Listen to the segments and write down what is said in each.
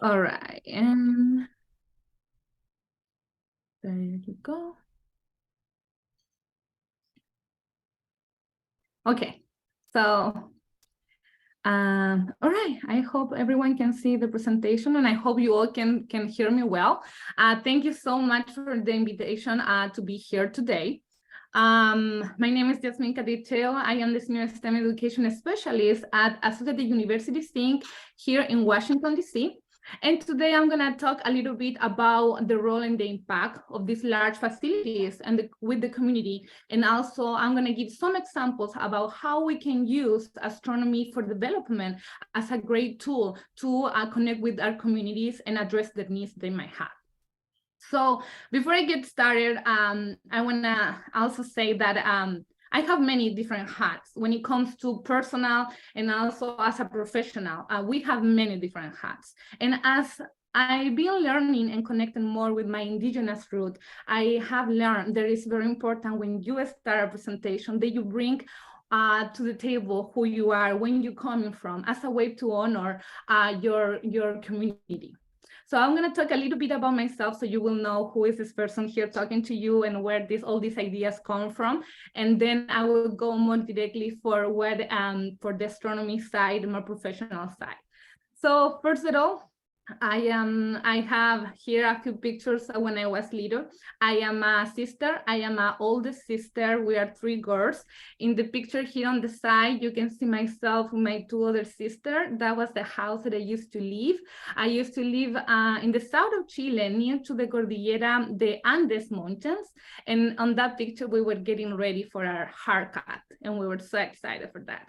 All right, and there you go. Okay, so all right, I hope everyone can see the presentation and I hope you all can hear me well. Thank you so much for the invitation to be here today. My name is Yasmin Catricheo. I am the Senior STEM Education Specialist at Associated University Inc. here in Washington, D.C. And today I'm going to talk a little bit about the role and the impact of these large facilities and with the community. And also I'm going to give some examples about how we can use astronomy for development as a great tool to connect with our communities and address the needs they might have. So before I get started, I want to also say that I have many different hats when it comes to personal and also as a professional. We have many different hats. And as I've been learning and connecting more with my indigenous root, I have learned that it's very important when you start a presentation that you bring to the table who you are, when you're coming from, as a way to honor your community. So I'm going to talk a little bit about myself so you will know who is this person here talking to you and where all these ideas come from. And then I will go more directly for for the astronomy side, more professional side. So first of all, I have here a few pictures when I was little. I am a sister. I am an oldest sister. We are three girls. In the picture here on the side, you can see myself and my two other sisters. That was the house that I used to live. I used to live in the south of Chile, near to the Cordillera, the Andes Mountains. And on that picture, we were getting ready for our haircut, and we were so excited for that.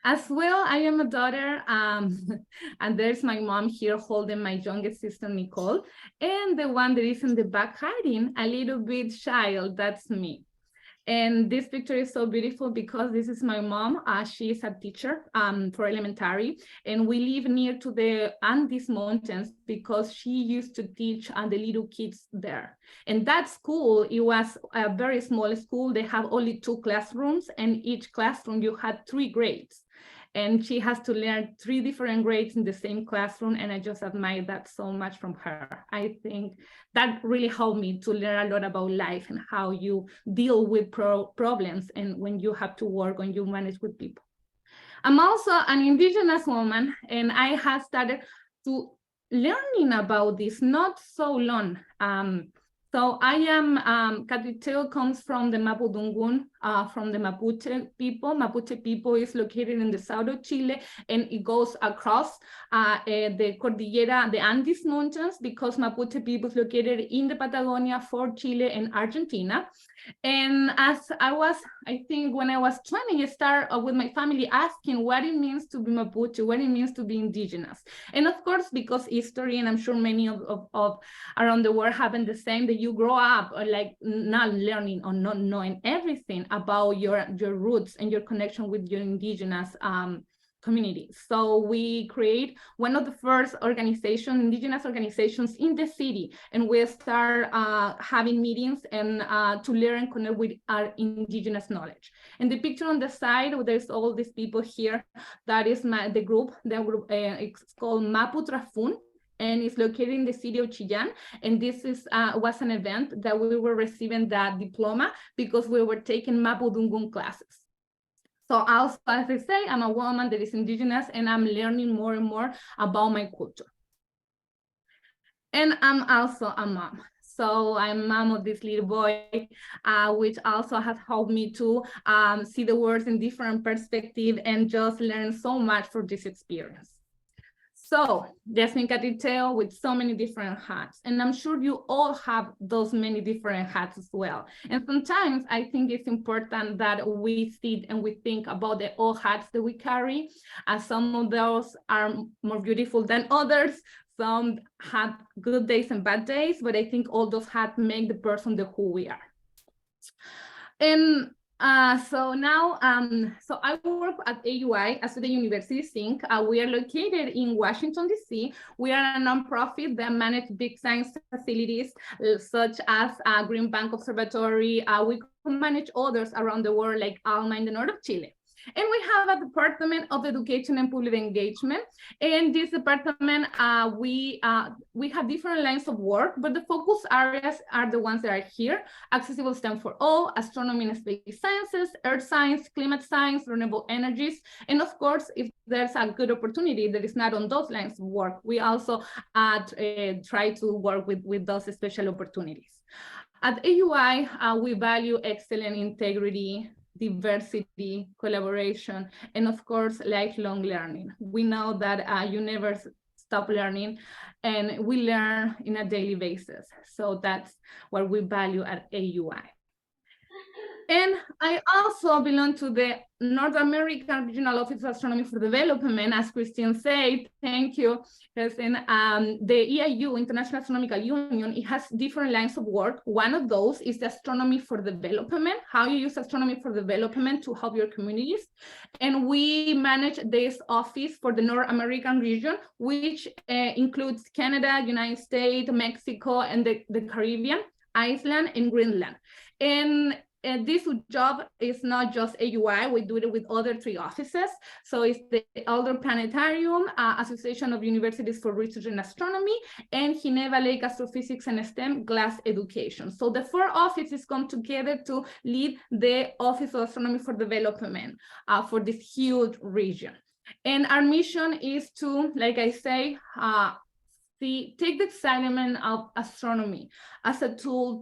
As well, I am a daughter, and there's my mom here holding my youngest sister, Nicole, and the one that is in the back hiding, a little bit shy, that's me. And this picture is so beautiful because this is my mom. She is a teacher for elementary, and we live near to the Andes Mountains because she used to teach the little kids there. And that school, it was a very small school. They have only 2 classrooms, and each classroom you had 3 grades. And she has to learn 3 different grades in the same classroom. And I just admire that so much from her. I think that really helped me to learn a lot about life and how you deal with problems and when you have to work, when you manage with people. I'm also an indigenous woman, and I have started to learning about this not so long. So I am, Catricheo comes from the Mapudungun, from the Mapuche people. Mapuche people is located in the south of Chile, and it goes across the Cordillera, the Andes Mountains, because Mapuche people is located in the Patagonia for Chile and Argentina. And as I think when I was 20, I started with my family asking what it means to be Mapuche, what it means to be indigenous. And of course, because history, and I'm sure many of around the world happen the same, that you grow up like not learning or not knowing everything about your roots and your connection with your indigenous community. So we create one of the first indigenous organizations in the city, and we start having meetings and to learn and connect with our indigenous knowledge. And the picture on the side, there's all these people here. That is the group. It's called Mapu Trafun, and it's located in the city of Chillán. And this was an event that we were receiving that diploma because we were taking Mapudungun classes. So also, as I say, I'm a woman that is indigenous, and I'm learning more and more about my culture. And I'm also a mom. So I'm mom of this little boy, which also has helped me to see the world in different perspective and just learn so much from this experience. So Yasmin Catricheo with so many different hats, and I'm sure you all have those many different hats as well. And sometimes I think it's important that we sit and we think about the all hats that we carry, as some of those are more beautiful than others. Some have good days and bad days, but I think all those hats make the person who we are. And so now, so I work at AUI, Associated University Inc. We are located in Washington, D.C. We are a nonprofit that manages big science facilities such as Green Bank Observatory. We manage others around the world like ALMA in the north of Chile. And we have a Department of Education and Public Engagement. In this department, we have different lines of work, but the focus areas are the ones that are here: accessible STEM for all, astronomy and space sciences, earth science, climate science, renewable energies. And of course, if there's a good opportunity that is not on those lines of work, we also try to work with those special opportunities. At AUI, we value excellent integrity, diversity, collaboration, and of course, lifelong learning. We know that you never stop learning, and we learn in a daily basis. So that's what we value at AUI. And I also belong to the North American Regional Office of Astronomy for Development, as Christine said. Thank you, Christine. The EIU, International Astronomical Union, it has different lines of work. One of those is the astronomy for development, how you use astronomy for development to help your communities. And we manage this office for the North American region, which includes Canada, United States, Mexico, and the Caribbean, Iceland, and Greenland. And this job is not just AUI, we do it with other 3 offices. So it's the Elder Planetarium, Association of Universities for Research in Astronomy, and Geneva Lake Astrophysics and STEM Glass Education. So the 4 offices come together to lead the Office of Astronomy for Development for this huge region. And our mission is to, like I say, take the excitement of astronomy as a tool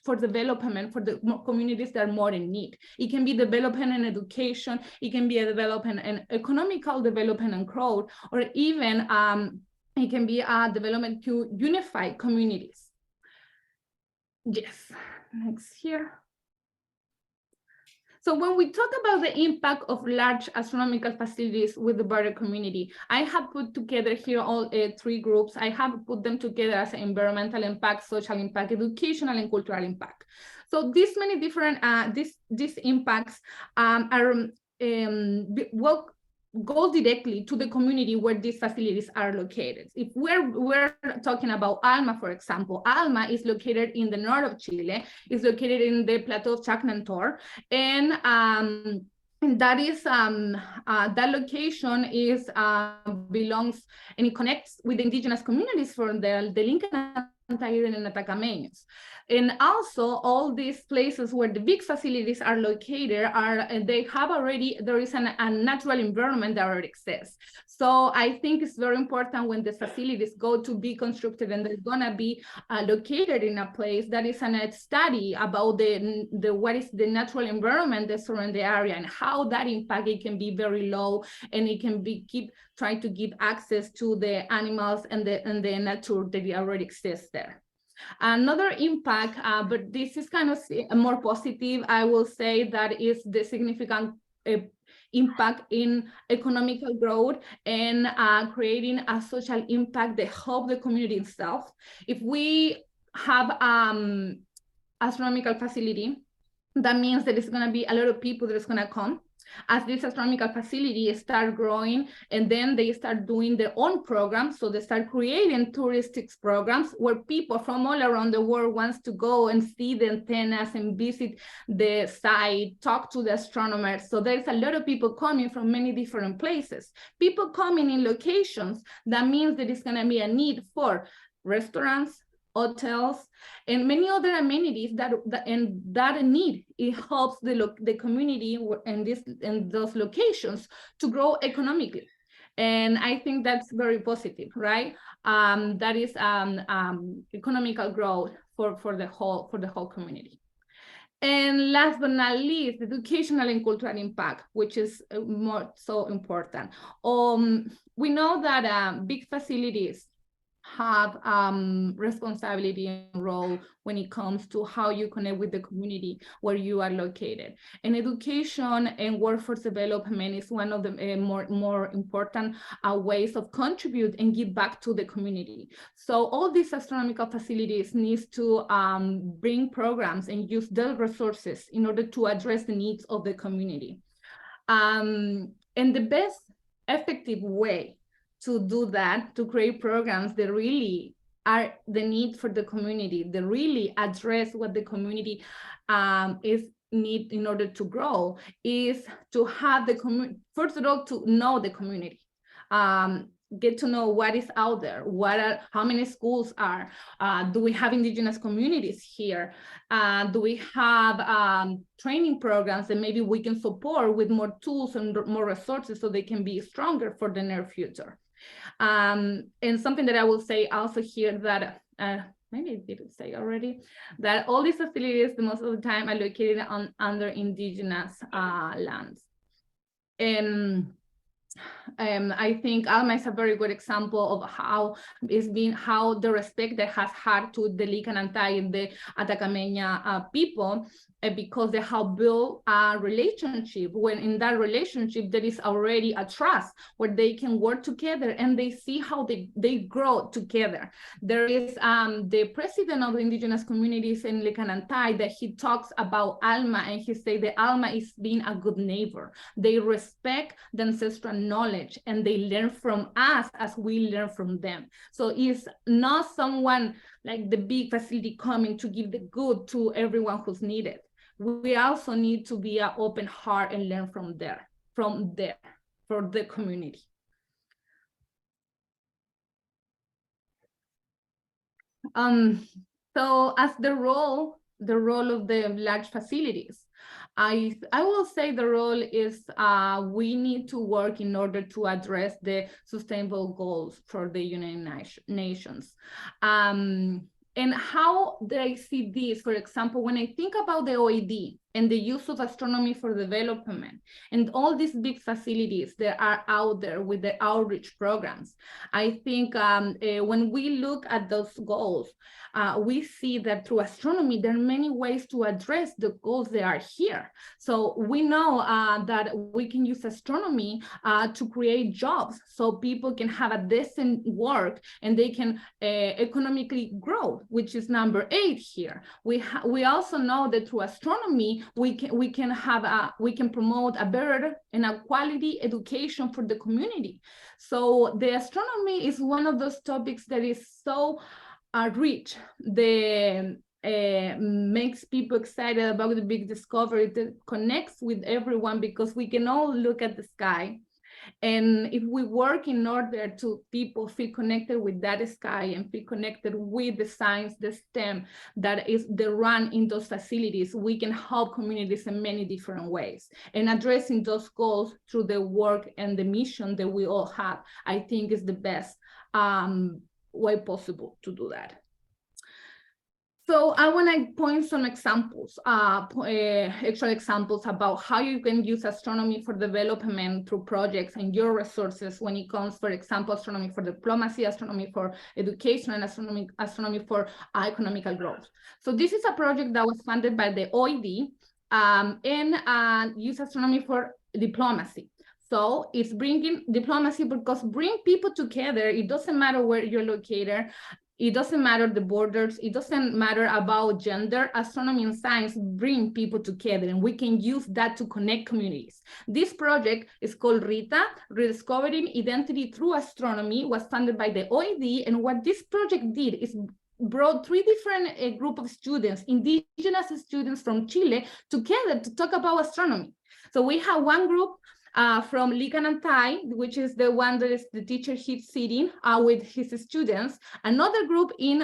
for development for the communities that are more in need. It can be development and education, it can be a development and economical development and growth, or even it can be a development to unify communities. Yes, next here. So when we talk about the impact of large astronomical facilities with the broader community, I have put together here all 3 groups. I have put them together as environmental impact, social impact, educational and cultural impact. So these many different, these impacts go directly to the community where these facilities are located. If we're talking about Alma, for example, Alma is located in the north of Chile, is located in the plateau of Chacnantor, and that is that location is belongs and it connects with the indigenous communities from the Lincoln and Atacameños. And also all these places where the big facilities are located they have already, there is a natural environment that already exists. So I think it's very important when the facilities go to be constructed and they're gonna be located in a place that is a study about the what is the natural environment that surrounds the area and how that impact, it can be very low, and it can be trying to give access to the animals and the nature that already exists there. Another impact, but this is kind of more positive, I will say, that is the significant impact in economical growth and creating a social impact that help the community itself. If we have astronomical facility, that means that it's going to be a lot of people that's going to come. As this astronomical facility start growing, and then they start doing their own programs, so they start creating touristic programs where people from all around the world wants to go and see the antennas and visit the site, talk to the astronomers. So there's a lot of people coming from many different places. People coming in locations, that means that it's going to be a need for restaurants, hotels, and many other amenities that need. It helps the community in those locations to grow economically, and I think that's very positive, right? That is economical growth for the whole community. And last but not least, educational and cultural impact, which is more so important. We know that big facilities have responsibility and role when it comes to how you connect with the community where you are located. And education and workforce development is one of the more important ways of contribute and give back to the community. So all these astronomical facilities needs to bring programs and use their resources in order to address the needs of the community. And the best effective way to do that, to create programs that really are the need for the community, that really address what the community is need in order to grow is to have the community, first of all, to know the community. Get to know what is out there, how many schools are, do we have indigenous communities here, do we have training programs that maybe we can support with more tools and more resources so they can be stronger for the near future. And something that I will say also here that maybe I didn't say already, that all these facilities, the most of the time, are located under indigenous lands. And I think Alma is a very good example of how the respect that has had to the Licanantay and the Atacameña people, because they have built a relationship, when in that relationship there is already a trust where they can work together and they see how they grow together. There is the president of the indigenous communities in Licanantay that he talks about Alma, and he says that Alma is being a good neighbor. They respect the ancestral knowledge and they learn from us as we learn from them. So it's not someone like the big facility coming to give the good to everyone who's needed. We also need to be an open heart and learn from there for the community. So as the role of the large facilities, I will say the role is we need to work in order to address the sustainable goals for the United Nations. And how do I see this? For example, when I think about the OED and the use of astronomy for development and all these big facilities that are out there with the outreach programs, I think when we look at those goals, we see that through astronomy, there are many ways to address the goals that are here. So we know that we can use astronomy to create jobs so people can have a decent work and they can economically grow, which is number 8 here. We also know that through astronomy, we can promote a better and a quality education for the community. So the astronomy is one of those topics that is so rich, makes people excited about the big discovery, that connects with everyone because we can all look at the sky. And if we work in order to people feel connected with that sky and feel connected with the science, the STEM that is the run in those facilities, we can help communities in many different ways. And addressing those goals through the work and the mission that we all have, I think is the best way possible to do that. So I want to point some examples, actual examples about how you can use astronomy for development through projects and your resources when it comes, for example, astronomy for diplomacy, astronomy for education, and astronomy for economical growth. So this is a project that was funded by the OED and use astronomy for diplomacy. So it's bringing diplomacy because bring people together. It doesn't matter where you're located. It doesn't matter the borders. It doesn't matter about gender. Astronomy and science bring people together, and we can use that to connect communities. This project is called RITA, Rediscovering Identity Through Astronomy, was funded by the OED. And what this project did is brought 3 different group of students, indigenous students from Chile, together to talk about astronomy. So we have one group from Licanantay, which is the one that is the teacher he's sitting with his students, another group in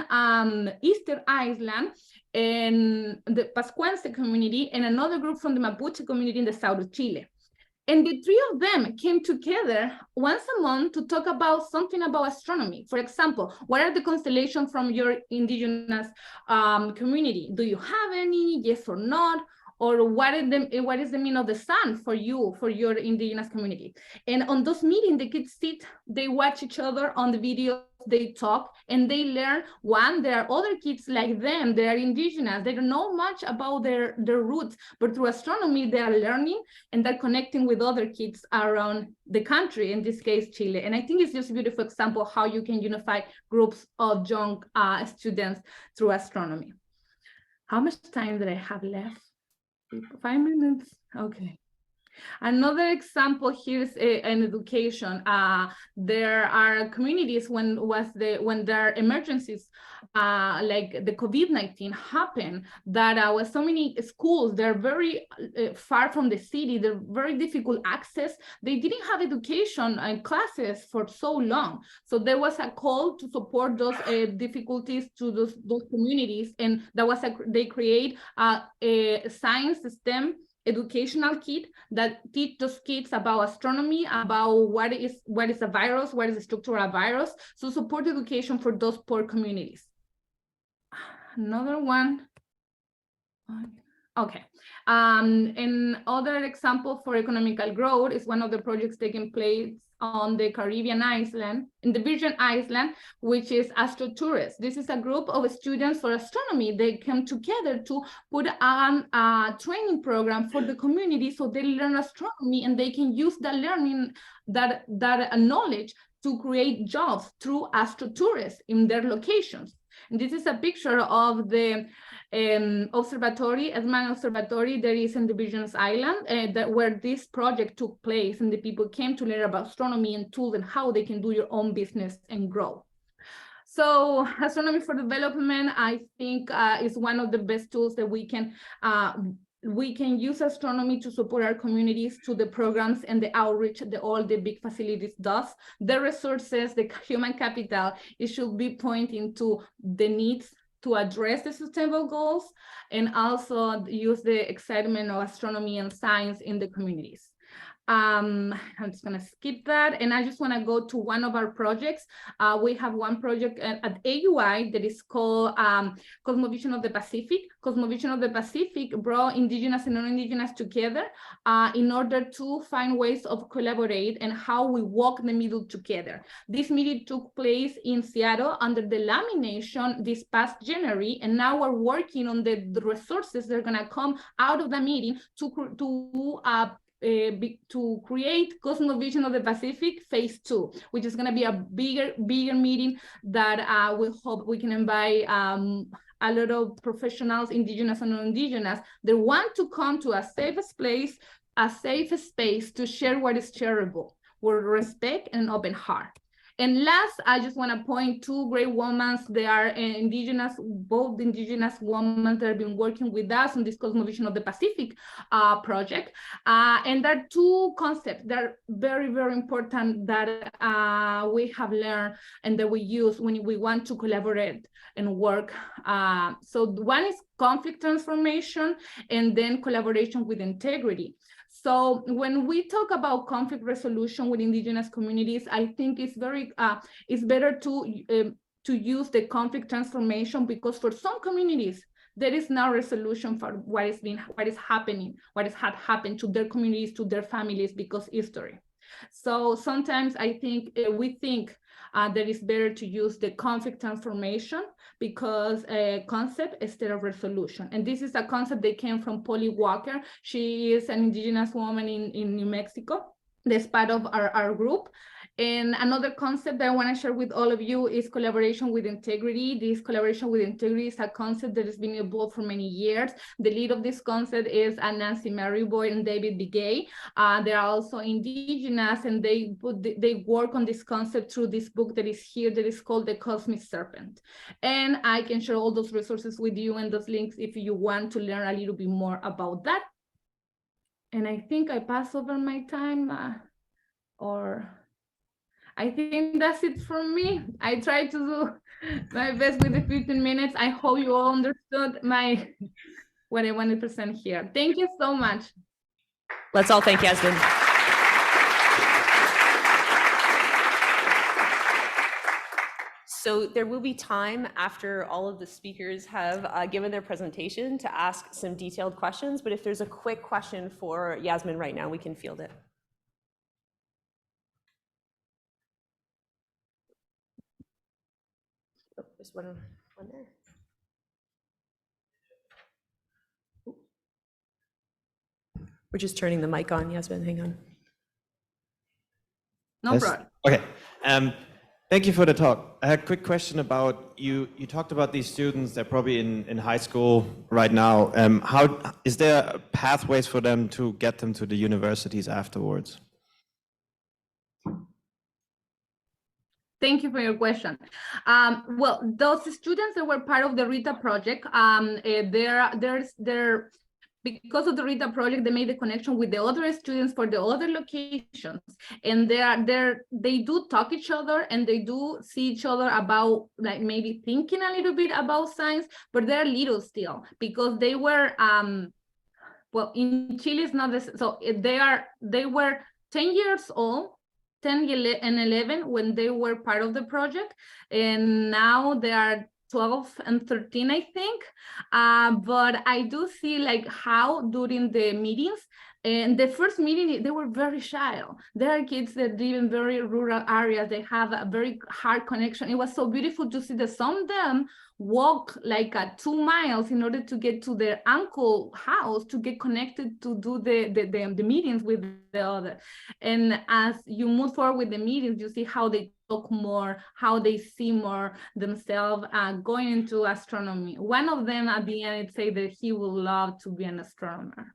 Easter Island and the Pascuense community, and another group from the Mapuche community in the south of Chile. And the 3 of them came together once a month to talk about something about astronomy. For example, what are the constellations from your indigenous community? Do you have any, yes or not? Or what is the meaning of the sun for you, for your indigenous community? And on those meetings, the kids sit, they watch each other on the videos, they talk, and they learn. One, there are other kids like them, they are indigenous, they don't know much about their roots, but through astronomy, they are learning and they're connecting with other kids around the country, in this case, Chile. And I think it's just a beautiful example of how you can unify groups of young students through astronomy. How much time did I have left? 5 minutes, okay. Another example here is in education. There are communities when there are emergencies, like the COVID-19 happened, that with so many schools, they're very far from the city, they're very difficult access. They didn't have education and classes for so long. So there was a call to support those difficulties to those communities, and that was they create a science STEM educational kit that teach those kids about astronomy, about what is a virus, what is the structure of a virus, so support education for those poor communities. Another one. Okay. And other example for economical growth is one of the projects taking place on the Caribbean island, in the Virgin Island, which is Astrotourists. This is a group of students for astronomy. They come together to put on a training program for the community so they learn astronomy and they can use the learning, that knowledge to create jobs through astrotourists in their locations. And this is a picture of the observatory, Yasmin Observatory, that is in the Virgin Island, where this project took place, and the people came to learn about astronomy and tools and how they can do your own business and grow. So astronomy for development, I think, is one of the best tools that we can use astronomy to support our communities, to the programs and the outreach that all the big facilities does. The resources, the human capital, it should be pointing to the needs to address the sustainable goals, and also use the excitement of astronomy and science in the communities. I'm just gonna skip that, and I just wanna go to one of our projects. We have one project at AUI that is called Cosmovision of the Pacific. Cosmovision of the Pacific brought Indigenous and non-Indigenous together in order to find ways of collaborate and how we walk the middle together. This meeting took place in Seattle under the lamination this past January, and now we're working on the resources that are gonna come out of the meeting to create Cosmovision of the Pacific Phase 2, which is going to be a bigger meeting that we hope we can invite a lot of professionals, Indigenous and non-Indigenous, that want to come to a safe space to share what is shareable with respect and open heart. And last, I just want to point two great women. They are Indigenous, both Indigenous women that have been working with us on this Cosmovision of the Pacific project. And there are two concepts that are very, very important that we have learned and that we use when we want to collaborate and work. So one is conflict transformation, and then collaboration with integrity. So when we talk about conflict resolution with Indigenous communities, I think it's better to use the conflict transformation, because for some communities, there is no resolution for what had happened to their communities, to their families, because history. So sometimes I think we think that it's better to use the conflict transformation because a concept instead of resolution. And this is a concept that came from Polly Walker. She is an Indigenous woman in New Mexico. That's part of our group. And another concept that I want to share with all of you is collaboration with integrity. This collaboration with integrity is a concept that has been evolved for many years. The lead of this concept is Nancy Maryboy and David Begay. They are also Indigenous, and they work on this concept through this book that is here that is called The Cosmic Serpent. And I can share all those resources with you and those links if you want to learn a little bit more about that. And I think I passed over my time, or I think that's it from me. I tried to do my best with the 15 minutes. I hope you all understood what I wanted to present here. Thank you so much. Let's all thank Yasmin. So there will be time after all of the speakers have given their presentation to ask some detailed questions, but if there's a quick question for Yasmin right now, we can field it. Oh, there's one there. We're just turning the mic on, Yasmin, hang on. No problem. Okay. Thank you for the talk. I had a quick question about you. You talked about these students, they're probably in high school right now. How is there pathways for them to get them to the universities afterwards? Thank you for your question. Well, those students that were part of the RITA project, they're because of the RITA project, they made the connection with the other students for the other locations, and they do talk each other, and they do see each other about like maybe thinking a little bit about science, but they're little still because they were well, in Chile it's not this, so they were 10 years old, 10 and 11 when they were part of the project, and now they are 12 and 13, I think. But I do see like how during the meetings, and the first meeting, they were very shy. There are kids that live in very rural areas. They have a very hard connection. It was so beautiful to see that some of them walk like 2 miles in order to get to their uncle house to get connected to do the meetings with the other. And as you move forward with the meetings, you see how they talk more, how they see more themselves going into astronomy. One of them at the end said that he would love to be an astronomer.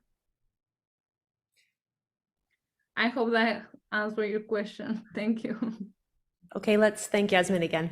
I hope that answered your question. Thank you. Okay, let's thank Yasmin again.